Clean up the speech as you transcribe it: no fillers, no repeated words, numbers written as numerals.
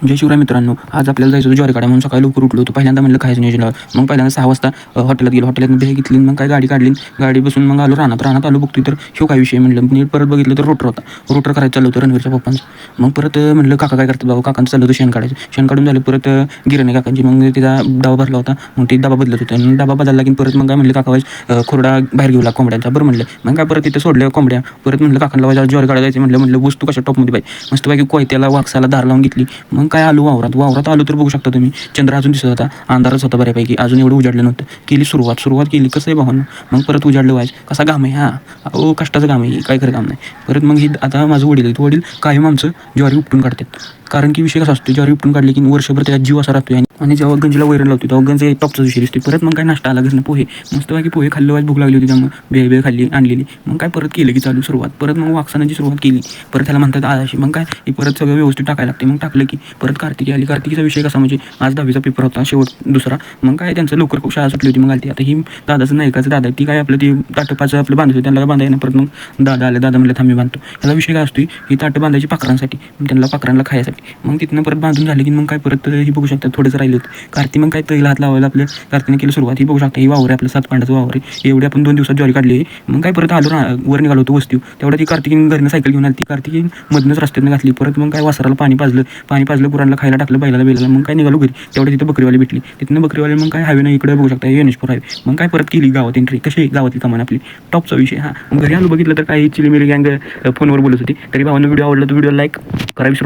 जय शिवराय मित्रांनो, आज आपल्याला जायचं होतं ज्वारी काढा म्हणून सकाळी लवकर उठलो होतो. पहिल्यांदा म्हणलं खायचं नियोजन लावा. मग पहिल्यांदा 6 वाजता हॉटेलात गेलो. हॉटेलात भेळ घेतली. मग काय गाडी काढली. गाडी बसून मग आलो रानात आलो बघतोय तर शिव काय विषय म्हणलं. नीट परत बघितलं तर रोटर होता. रोटर करायचं चालू होतं रणवीरच्या पप्पांचं. मग परत म्हणलं काका काय करतात बाबा. काकांचं चाललं होतं शेण काढायचं. शेण काढून झालं परत गिरणे काकांची. मग तिचा डबा भरला होता. मग ती डबा बदलत होता आणि डबा बदलला की परत मग काय म्हणलं काका खोरडा बाहेर घेऊ लाग कोंबड्यांचा. बरं म्हणलं. मग काय परत तिथं सोडल्या कोंबड्या. परत म्हणलं काकांना ज्वारी काढायला जायचं म्हणलं वस्तू कशा टॉपमध्ये पाहिजे. मस्तपैकी कोयत्याला वाकसाला दार लावून घेतली. मग काय आलो वावरात आलो तर बघू शकता तुम्ही चंद्र अजून दिसत होता. अंधारच होता बऱ्यापैकी. अजून एवढं उजाडलं नव्हतं. केली सुरुवात केली. कसं आहे भावांना. मग परत उजाडलं व्हायचं. कसा काम आहे अहो कष्टाचं काम आहे. काय खरं काम नाही. परत मग ही आता माझं वडील कायम आमचं ज्वारी उपटून काढतात. कारण की विषय कसा असतो ज्वारी उपटून काढली की वर्षभर त्यात जीव असा राहतो. आणि जेव्हा गंजीला वैरण लावतो तेव्हा गंज टॉपचा विषय दिसते. परत मग काय नाश्ता आला घरनं पोहे. मस्तपैकी पोहे खाल्लं व्हायचं. भूक लागली होती त्यामुळे बेळ खाल्ली आणलेली. मग काय परत केलं की चालू सुरुवात. परत मग वाकसानाची सुरुवात केली. परत त्याला म्हणतात आळशी. मग काय परत सगळं व्यवस्थित टाकायला लागते. मग टाकलं की परत कार्तिकी आली. कार्तिकीचा विषय कसा म्हणजे आज 10वीचा पेपर होता शेवट दुसरा. मग काय त्यांचं लवकर शाळा सुटली होती. मग आली आता ही दादाचं नायकाचं दादा ती काय आपलं ती ताटपाचं आपलं बांधायचं त्यांना काय बांधायला. परत मग दादा म्हणलं थांबी बांधतो. ह्याला विषय काय असतो ही ताटं बांधायची पाखरांसाठी. त्यांना पाखरांना खायसाठी. मग तिथनं परत बांधून झालं की मग काय परत ही बघू शकता थोडंसं राहिलं होतं. कार्तिक मग काय तैला हात लावायला आपल्या कार्तिकने केलं सुरुवात. ही बघू शकता ही वावर आहे आपलं 7 पांडाचं वावर आहे. एवढी आपण 2 दिवसात ज्वारी काढली. मग काय परत आलो वर निघालो होतो वस्ती. तेवढा ती कार्तिकीन घरनं सायकल घेऊन आली. ती कार्तिकीन मधनंच रस्त्यानं घातली. परत मग काय वासराला पाणी पाजलं गुरांना खायला टाकलं बैलाला. मग काय निघालो घरी. तेवढं तिथं बकरीवाली भेटली. तिथनं बकरीवाले मग काय हायवे इकडे बघू शकता एनएच4 हायवे. मग काय परत केली गावात एंट्री. कशी गावातली कमान आपली टॉपचा विषय. मग घरी आलो बघितलं तर काही चिलीमिली गँग फोनवर बोलत होती. तरी भावानं व्हिडिओ आवडला तर व्हिडिओ लाईक करा विसरू